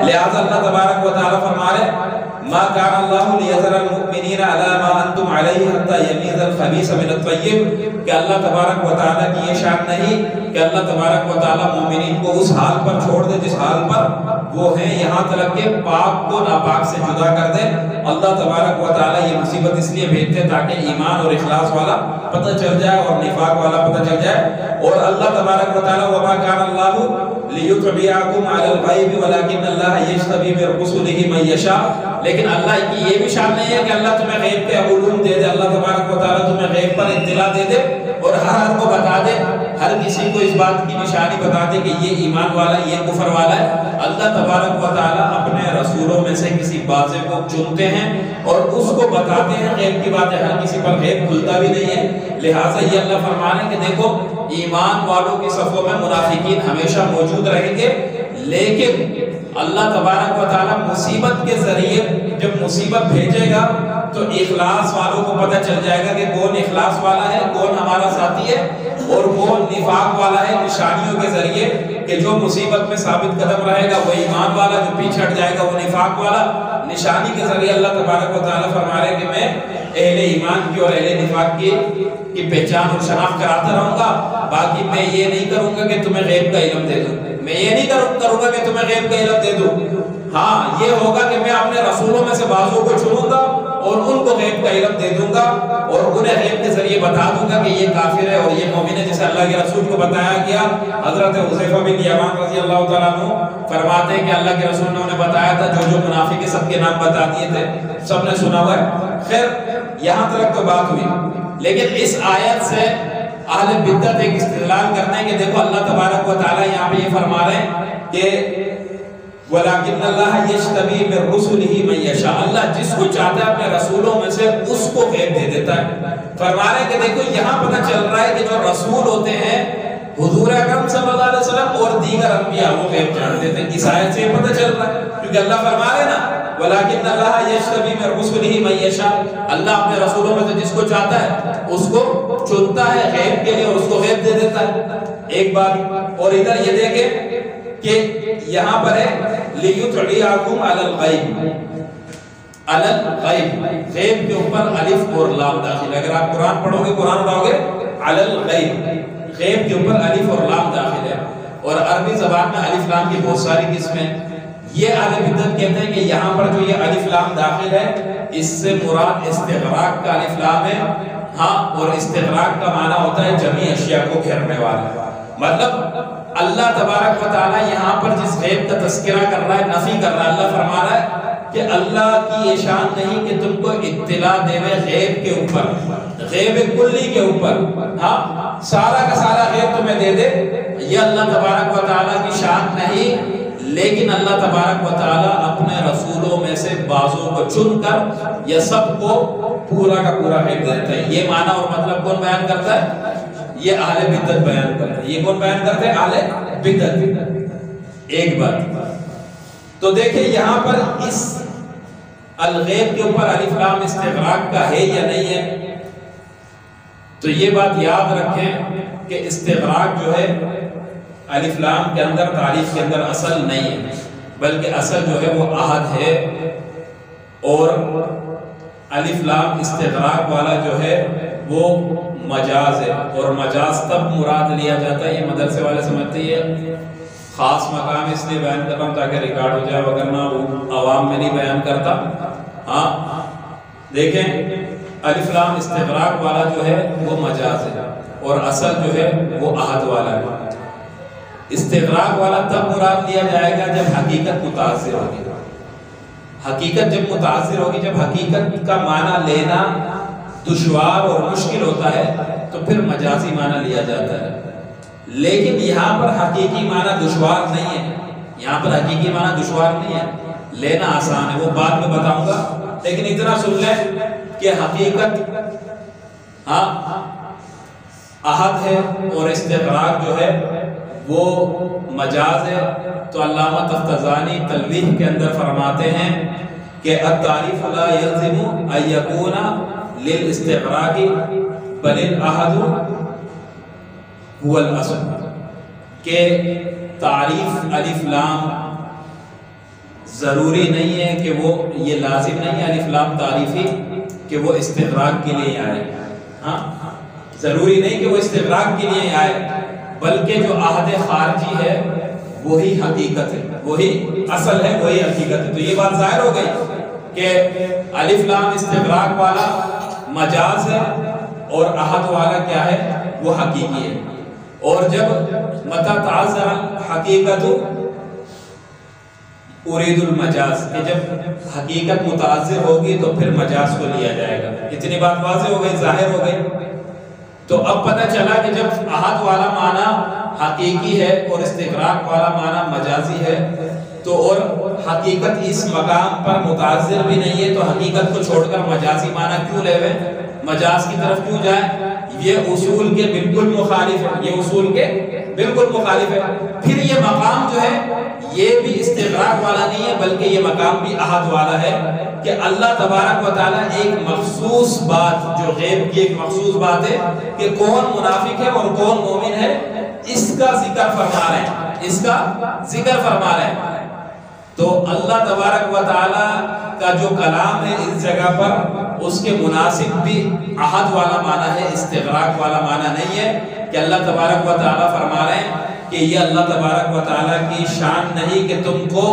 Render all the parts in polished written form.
لہذا اللہ تبارک و تعالیٰ فرما رہے ما کان اللہ لیذر المؤمنین علی ما انتم علیہ حتی یمیز الخبیث من الطیب، کہ اللہ تبارک و تعالیٰ کی یہ شان نہیں کہ اللہ تبارک و تعالیٰ مومنین کو اس حال پر چھوڑ دے جس حال پر وہ ہیں، یہاں تک کہ پاک کو ناپاک سے جدا کر دے۔ اللہ تبارک و تعالیٰ یہ مصیبت اس لیے بھیجتے ہیں تاکہ ایمان اور اخلاص والا پتہ چل جائے اور نفاق والا پتہ چل جائے۔ اور اللہ تبارک و تعالیٰ وما کان اللہ لیطلعکم علی الغیب ولکن اللہ یجتبی من رسلہ من یشاء، لیکن اللہ کی یہ بھی شان نہیں ہے کہ اللہ تمہیں غیب کے علوم دے دے، اللہ تبارک و تعالیٰ تمہیں غیب پر اطلاع دے دے اور ہر کو بتا دے، ہر کسی کو اس بات کی نشانی بتا دے کہ یہ ایمان والا ہے، یہ کفر والا ہے۔ اللہ تبارک و تعالیٰ اپنے رسولوں میں سے کسی بازے کو چنتے ہیں اور اس کو بتاتے ہیں غیب کی باتیں، ہر کسی پر غیب کھلتا بھی نہیں ہے۔ لہٰذا یہ اللہ فرما رہے ہیں کہ دیکھو ایمان والوں کی صفوں میں منافقین ہمیشہ موجود رہیں گے، لیکن اللہ تبارک و تعالیٰ مصیبت کے ذریعے جب مصیبت بھیجے گا تو اخلاص والوں کو پتہ چل جائے گا کہ کون اخلاص والا ہے، کون ہمارا ساتھی ہے اور کون نفاق والا ہے، نشانیوں کے ذریعے کہ جو مصیبت میں ثابت قدم رہے گا وہ ایمان والا، جو پیچھے ہٹ جائے گا وہ نفاق والا۔ نشانی کے ذریعے اللہ تبارک و تعالیٰ فرما رہے ہیں کہ میں اہل ایمان کی اور اہل نفاق کی پہچان اور شناخت کراتا رہوں گا۔ باقی میں یہ نہیں کروں گا کہ تمہیں غیب کا علم دے دوں، میں یہ نہیں کروں گا کہ تمہیں غیب کا علم دے دوں۔ ہاں یہ ہوگا کہ میں اپنے رسولوں میں سے بعضوں کو چنوں گا اور ان کو غیب کا علم دے دوں گا اور انہیں غیب کے ذریعے بتا دوں گا کہ یہ کافر ہے اور یہ مومن ہے، جسے اللہ کے رسول کو بتایا گیا۔ حضرت حذیفہ بن یمان رضی اللہ تعالیٰ عنہ فرماتے ہیں کہ اللہ کے رسول نے انہیں بتایا تھا، جو منافق ہے سب کے نام بتا دیے تھے، سب نے سنا ہوا ہے۔ خیر یہاں تک تو بات ہوئی، لیکن اس آیت سے اہل بدعت ایک استدلال کرتے ہیں کہ دیکھو اللہ تبارک و تعالیٰ یہاں پہ یہ فرما رہے ہیں کہ وَلَكِنَّ اللَّهَ يَجْتَبِي مِن رُّسُلِهِ مَن يَشَاءُ، اللہ جس کو چاہتا ہے اپنے رسولوں میں سے اس کو غیب دے دیتا ہے۔ فرما رہے ہیں کہ دیکھو یہاں پتہ چل رہا ہے کہ جو رسول ہوتے ہیں حضور اکرم صلی اللہ علیہ وسلم اور دیگر انبیاء وہ غیب جانتے تھے، اس آیت سے پتہ چل رہا ہے کیونکہ اللہ فرما رہے ہیں نا وَلَكِنَّ اللَّهَ يَجْتَبِي مِن رُّسُلِهِ مَن يَشَاءُ، اللہ اپنے رسولوں میں سے جس کو چاہتا ہے اس کو چنتا ہے غیب کے لیے اور اس کو غیب دے دیتا ہے۔ ایک بات اور ادھر یہ دیکھیں کہ یہاں پر ہے لِيُطْلِعَكُمْ عَلَى الْغَيْبِ، عَلَى الْغَيْبِ، غیب کے اوپر الف اور لام داخل ہے۔ اگر آپ قرآن پڑھو گے قرآن پڑھو گے عَلَى الْغَيْبِ، غیب کے اوپر الف اور لام داخل ہے۔ اور عربی زبان میں الف لام کی بہت ساری قسمیں، یہ اہل بدعت کہتے ہیں کہ یہاں پر جو یہ الف لام داخل ہے اس سے مراد استغراق کا الف لام ہے۔ ہاں، اور استغراق کا معنی ہوتا ہے جمعی اشیاء کو گھیرنے والا، مطلب اللہ تبارک و تعالیٰ یہاں پر جس غیب کا تذکرہ کر رہا ہے، نفی کر رہا ہے، اللہ فرما رہا ہے کہ اللہ کی یہ شان نہیں کہ تم کو اطلاع دے غیب کے اوپر، غیب کلی کے اوپر، ہاں سارا کا سارا غیب تمہیں دے دے، یہ اللہ تبارک و تعالیٰ کی شان نہیں۔ لیکن اللہ تبارک و تعالیٰ اپنے رسولوں میں سے بعضوں کو چن کر یہ سب کو پورا کا پورا غیب دیتا ہے۔ یہ معنی اور مطلب کون بیان کرتا ہے؟ یہ اہل بدعت بیان کرتے ہیں۔ یہ کون بیان کرتے ہیں؟ اہل بدعت۔ ایک بات تو دیکھیں یہاں پر اس الغیب کے اوپر الف لام استغراق کا ہے یا نہیں ہے، تو یہ بات یاد رکھیں کہ استغراق جو ہے الف لام کے اندر تعریف کے اندر اصل نہیں ہے، بلکہ اصل جو ہے وہ عہد ہے، اور الف لام استغراق والا جو ہے وہ مجاز ہے، اور مجاز تب مراد لیا جاتا ہے، یہ مدرسے والے سمجھتے ہیں خاص مقام اس لیے بیان کر رہا ہوں تاکہ ریکارڈ ہو جائے، وگرنہ وہ عوام میں نہیں بیان کرتا۔ ہاں دیکھیں الف لام استغراق والا جو ہے وہ مجاز ہے اور اصل جو ہے وہ عہد والا ہے۔ استغراق والا تب مراد لیا جائے گا جب حقیقت متاثر ہوگی، حقیقت جب متاثر ہوگی، جب حقیقت کا معنی لینا دشوار اور مشکل ہوتا ہے تو پھر مجازی معنی لیا جاتا ہے۔ لیکن یہاں پر حقیقی معنی دشوار نہیں ہے، یہاں پر حقیقی معنی دشوار نہیں ہے، لینا آسان ہے، وہ بعد میں بتاؤں گا، لیکن اتنا سن لیں کہ حقیقت ہاں عہد ہے اور استغراق جو ہے وہ مجاز ہے۔ تو علامہ تفتزانی تلویح کے اندر فرماتے ہیں کہ التعریف لا يلزم ان يكون للاستغراق بل العہد هو الاصل، کہ تعریف الف لام ضروری نہیں ہے کہ وہ یہ لازم نہیں ہے الف لام تعریفی کہ وہ استغراق کے لیے آئے. ہاں ضروری نہیں کہ وہ استغراق کے لیے آئے، بلکہ جو عہد خارجی ہے وہی حقیقت ہے، وہی اصل ہے، وہی حقیقت ہے. تو یہ بات ظاہر ہو گئی کہ الف لام استغراق والا مجاز ہے اور عہد والا کیا ہے، وہ حقیقی ہے. اور جب متى تعذر حقیقت ارید المجاز، کہ جب حقیقت متعذر ہوگی تو پھر مجاز کو لیا جائے گا. اتنی بات واضح ہو گئی، ظاہر ہو گئی. تو اب پتہ چلا کہ جب عہد والا معنی حقیقی ہے اور استغراق والا معنی مجازی ہے، تو اور حقیقت اس مقام پر متعذر بھی نہیں ہے، تو حقیقت کو چھوڑ کر مجازی معنی کیوں لے ہوئے، مجاز کی طرف کیوں جائیں؟ یہ اصول کے بالکل مخالف ہے، یہ اصول کے بالکل مخالف ہے. پھر یہ مقام جو ہے یہ بھی استغراق والا نہیں ہے، بلکہ یہ مقام بھی عہد والا ہے کہ اللہ تبارک و تعالیٰ ایک مخصوص بات، جو غیب کی ایک مخصوص بات ہے کہ کون منافق ہے اور کون مومن ہے، اس کا ذکر فرما رہے ہیں، اس کا ذکر فرما رہے ہیں. تو اللہ تبارک و تعالیٰ کا جو کلام ہے اس جگہ پر اس کے مناسب بھی عہد والا معنی ہے، استغراق والا معنی نہیں ہے. کہ اللہ تبارک و تعالیٰ فرما رہے ہیں کہ یہ اللہ تبارک و تعالیٰ کی شان نہیں کہ تم کو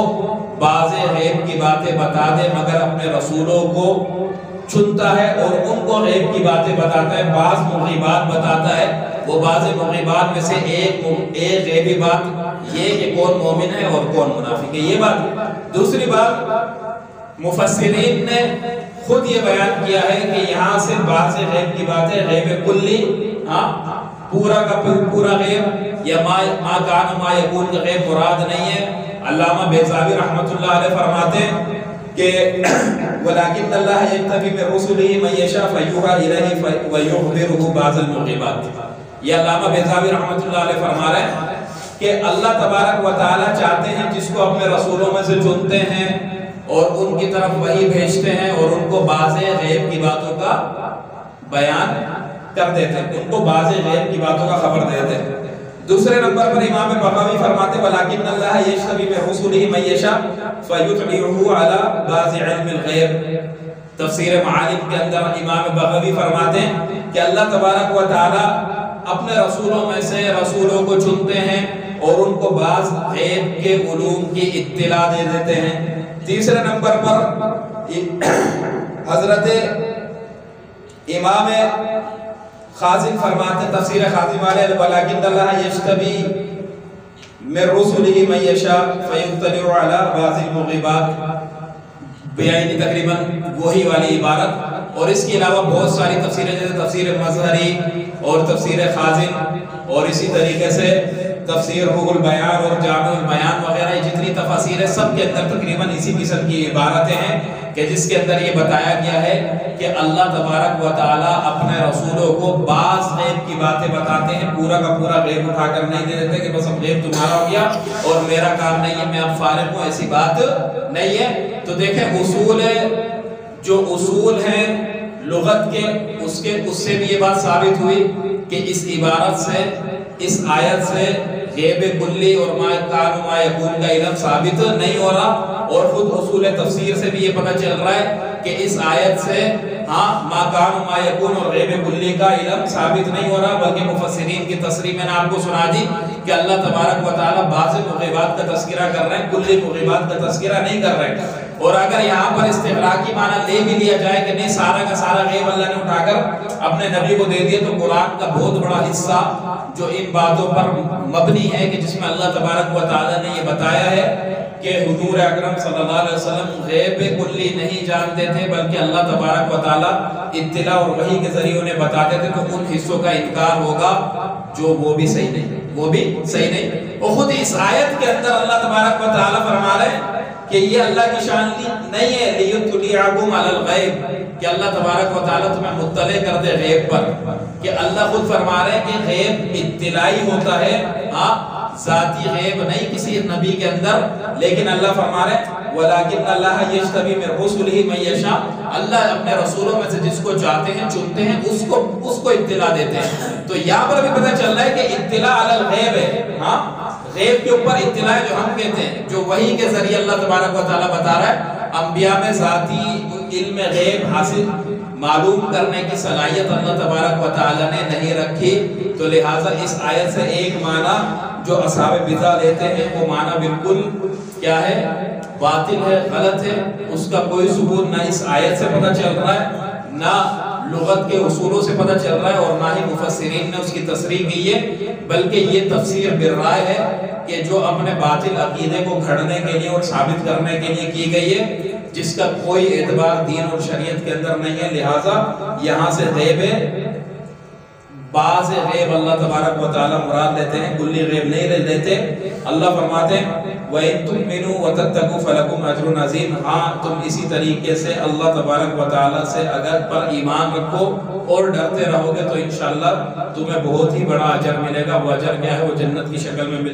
بعض غیب کی باتیں بتا دے، مگر اپنے رسولوں کو چنتا ہے اور ان کو غیب کی باتیں بتاتا ہے، بعض مغیبات بتاتا ہے. وہ بعض مغیبات میں سے ایک غیبی بات یہ کہ کون مومن ہے اور کون منافق ہے، یہ بات. دوسری بات، مفسرین نے خود یہ بیان کیا ہے کہ یہاں سے بعض غیب کی باتیں غیب کلی، پورا کا پورا غیب یا ما کان ما یکون کا غیب مراد نہیں ہے. علامہ بیضاوی رحمۃ اللہ علیہ فرماتے ہیں کہ وَلَكِنَّ اللَّهَ يَجْتَبِي مِن رُّسُلِهِ مَن يَشَاءُ فَيُوحَىٰ إِلَيْهِ وَيُخْبِرُهُ بَعْضَ الْمُغِيبَاتِ. یہ علامہ بیضاوی رحمۃ اللہ علیہ فرما رہے ہیں کہ اللہ تبارک و تعالیٰ چاہتے ہیں جس کو اپنے رسولوں میں سے چنتے ہیں اور ان کی طرف وحی بھیجتے ہیں اور ان کو بعض غیب کی باتوں کا بیان کر دیتے ہیں، ان کو بعض غیب کی باتوں کا خبر دیتے ہیں. دوسرے نمبر پر امام بغوی فرماتے وَلَكِنَّ اللَّهَ يَجْتَبِي مِن رُّسُلِهِ مَن يَشَاءُ فَيُطْلِعُهُ عَلَىٰ بَعْضِ عِلْمِ الْغَیْبِ. تفسیر معالم کے اندر امام بغوی فرماتے ہیں کہ اللہ تبارک و تعالیٰ اپنے رسولوں میں سے رسولوں کو چنتے ہیں اور ان کو بعض غیب کے علوم کی اطلاع دے دیتے ہیں. تیسرے نمبر پر حضرت امام خازن فرماتے ہیں، تفسیر خازن والے وَلَكِنَّ اللَّهَ يَجْتَبِي مِن رُّسُلِهِ مَن يَشَاءُ فَيُطَّلِعُ عَلَىٰ بَعْضِ الْمُغِيبَاتِ. بیانی تقریباً وہی والی عبارت. اور اس کے علاوہ بہت ساری تفسیریں جیسے تفسیر مظہری اور تفسیر خازن اور اسی طریقے سے تفسیر روح البیان اور جامع البیان وغیرہ جتنی تفاسیر ہے سب کے اندر تقریباً اسی قسم کی عبارتیں ہیں کہ جس کے اندر یہ بتایا گیا ہے کہ اللہ تبارک و تعالیٰ اپنے رسولوں کو بعض غیب کی باتیں بتاتے ہیں، پورا کا پورا غیب اٹھا کر نہیں دے دیتے کہ بس اب غیب تمہارا ہو گیا اور میرا کام نہیں ہے، میں اب فارغ ہوں، ایسی بات نہیں ہے. تو دیکھیں اصول جو اصول ہیں لغت کے اس سے بھی یہ بات ثابت ہوئی کہ اس عبارت سے، اس آیت سے غیب کلی اور ما کان ما یکون کا علم ثابت نہیں ہو رہا. اور خود اصول تفسیر سے بھی یہ پتہ چل رہا ہے کہ اس آیت سے ما کان ما یکون اور غیب کلی کا علم ثابت نہیں ہو رہا، بلکہ مفسرین کی تصریح میں نے آپ کو سنا دی کہ اللہ تبارک و تعالیٰ بعض مغیبات کا تذکرہ کر رہے ہیں، کلی مغیبات کا تذکرہ نہیں کر رہے. اور اگر یہاں پر استغراقی معنی لے بھی لیا جائے کہ نہیں سارا کا سارا غیب اللہ نے اٹھا کر اپنے نبی کو دے دیا، تو قرآن کا بہت بڑا حصہ جو ان باتوں پر مبنی ہے کہ جس میں اللہ تبارک و تعالیٰ نے یہ بتایا ہے کہ حضور اکرم صلی اللہ علیہ وسلم غیب کلی نہیں جانتے تھے، بلکہ اللہ تبارک و تعالیٰ اطلاع اور وحی کے ذریعے انہیں بتاتے تھے. تو ان حصوں کا انکار ہوگا جو وہ بھی صحیح نہیں، وہ بھی صحیح نہیں. اور خود اس آیت کے اندر اللہ تبارک و تعالیٰ فرما رہے ہیں کہ یہ اللہ کی شان نہیں ہے لِيُطْلِعَكُمْ عَلَى الْغَیْبِ، کہ اللہ تبارک و تعالیٰ تمہیں مطلع کر دے غیب پر. کہ اللہ خود فرما رہے ہیں کہ غیب اطلاعی ہوتا ہے، ذاتی غیب نہیں کسی نبی کے اندر. لیکن اللہ فرما رہے ہیں وَلَكِنَّ اللَّهَ يَجْتَبِي مِن رُّسُلِهِ مَن يَشَاءُ، اللہ اپنے رسولوں میں سے جس کو چاہتے ہیں چنتے ہیں، اس کو اطلاع دیتے ہیں. تو یہاں پر بھی پتہ چل رہا ہے کہ اطلاع علی الغیب ہے. غیب کے اوپر اطلاع جو ہم کہتے ہیں، جو وحی کے ذریعے اللہ تبارک و تعالیٰ بتا رہا ہے، انبیاء میں ذاتی علم غیب حاصل معلوم کرنے کی صلاحیت اللہ تبارک و تعالیٰ نے نہیں رکھی، تو لہٰذا اس آیت سے ایک معنی جو اصحاب بدعہ لیتے ہیں وہ معنی بالکل کیا ہے؟ باطل ہے، غلط ہے، اس کا کوئی ثبوت نہ اس آیت سے پتہ چل رہا ہے، نہ لغت کے اصولوں سے پتہ چل رہا ہے، اور نہ ہی مفسرین نے اس کی تصریح کی ہے، بلکہ یہ تفسیر بالرائے ہے کہ جو اپنے باطل عقیدے کو گھڑنے کے لیے اور ثابت کرنے کے لیے کی گئی ہے، جس کا کوئی اعتبار دین اور شریعت کے اندر نہیں ہے، لہٰذا یہاں سے غیب ہے، بعض غیب اللہ تبارک و تعالیٰ مراد لیتے ہیں، کلی غیب نہیں لیتے۔ اللہ فرماتے ہیں وَإِن تُؤْمِنُوا وَتَتَّقُوا فَلَكُمْ أَجْرٌ عَظِيمٌ، ہاں تم اسی طریقے سے اللہ تبارک و تعالیٰ سے اگر پر ایمان رکھو اور ڈرتے رہو گے تو انشاءاللہ تمہیں بہت ہی بڑا اجر ملے گا۔ وہ اجر کیا ہے؟ وہ جنت کی شکل میں ملے گا۔